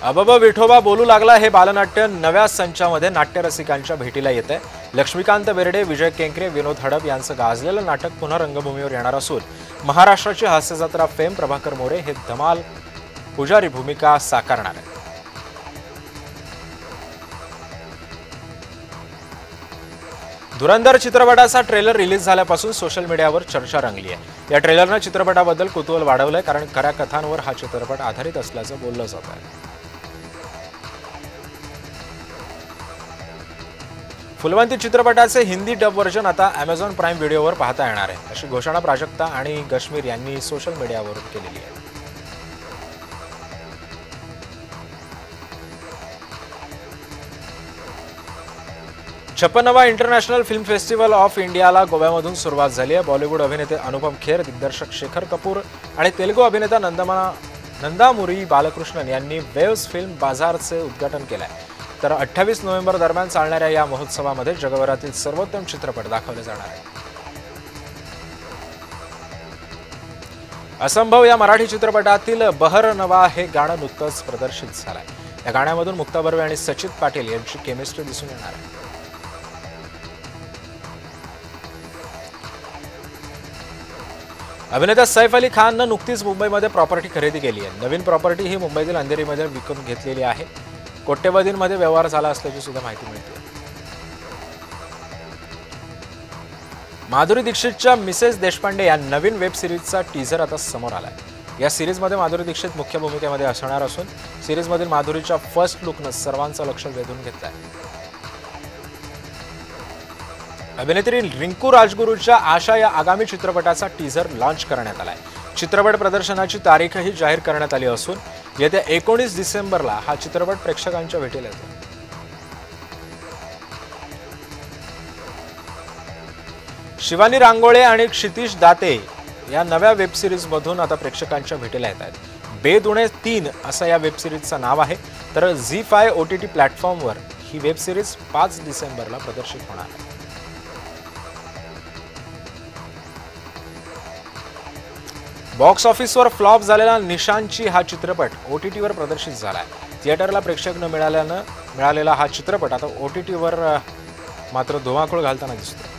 अबब विठोबा बोलू लागला हे बालनाट्य नव्या संचामध्ये नाट्यरसिकांच्या भेटीला येते। लक्ष्मीकांत बेर्डे, विजय केंकरे, विनोद हडप यांचं गाजलेलं नाटक पुन्हा रंगभूमीवर येणार असून महाराष्ट्राची हास्यजत्रा फेम प्रभाकर मोरे हे धमाल पुजारी भूमिका साकारणार आहे। धुरंधर चित्रपटाचा ट्रेलर रिलीज झाल्यापासून सोशल मीडियावर चर्चा रंगली आहे। या ट्रेलरने चित्रपटाबद्दल कुतूहल वाढवलंय, कारण खऱ्या कथांवर हा चित्रपट आधारित असल्याचं बोललं जात आहे। फुलवंती चित्रपटाचे हिंदी डब व्हर्जन आता Amazon प्राइम व्हिडिओवर पाहता येणार आहे, अशी घोषणा प्राजक्ता आणि गश्मीर यांनी सोशल मीडियावरून केलेली आहे। छप्पनवा इंटरनॅशनल फिल्म फेस्टिवल ऑफ इंडियाला गोव्यामधून सुरुवात झाली आहे। बॉलिवूड अभिनेते अनुपम खेर, दिग्दर्शक शेखर कपूर आणि तेलुगू अभिनेता नंदामुरी बालकृष्णन यांनी वेव्स फिल्म बाजारचे उद्घाटन केले आहे। तर 28 नोव्हेंबर दरम्यान चालणाऱ्या या महोत्सवामध्ये जगभरातील सर्वोत्तम चित्रपट दाखवले जाणार आहेत। असंभव या मराठी चित्रपटातील बहर नवा हे गाणं नुकतंच प्रदर्शित झालंय। या गाण्यामधून मुक्ता बर्वे आणि सचित पाटील यांची केमिस्ट्री दिसून येणार आहे। अभिनेता सैफ अली खाननं नुकतीच मुंबईमध्ये प्रॉपर्टी खरेदी केली आहे। नवीन प्रॉपर्टी ही मुंबईतील अंधेरीमध्ये विकून घेतलेली आहे। कोट्यवधींमध्ये व्यवहार झाला असल्याची सुद्धा माहिती मिळते। माधुरी दीक्षितच्या मिसेस देशपांडे या नवीन वेब सिरीजचा टीझर आता समोर आलाय। या सिरीजमध्ये माधुरी दीक्षित मुख्य भूमिकेमध्ये असणार असून सिरीजमधील माधुरीच्या फर्स्ट लुकनं सर्वांचं लक्ष वेधून घेतलंय। अभिनेत्री रिंकू राजगुरूच्या आशा या आगामी चित्रपटाचा टीझर लॉन्च करण्यात आलाय। चित्रपट प्रदर्शनाची तारीखही जाहीर करण्यात आली असून येत्या 19 डिसेंबरला हा चित्रपट प्रेक्षकांच्या भेटीला येतो। शिवानी रांगोळे आणि क्षितिश दाते या नव्या वेब सिरीज मधून आता प्रेक्षकांच्या भेटीला येत आहेत। बेदुणे 3 असं या वेब सिरीजचं नाव आहे। तर झी5 OTT प्लॅटफॉर्मवर ही वेब सिरीज 5 डिसेंबरला प्रदर्शित होणार आहे। बॉक्स ऑफिसवर फ्लॉप झालेला निशांची हा चित्रपट OTTवर प्रदर्शित झालाय। थिएटरला प्रेक्षक न मिळालेला हा चित्रपट आता OTTवर मात्र धुमाकूळ घालताना दिसतो।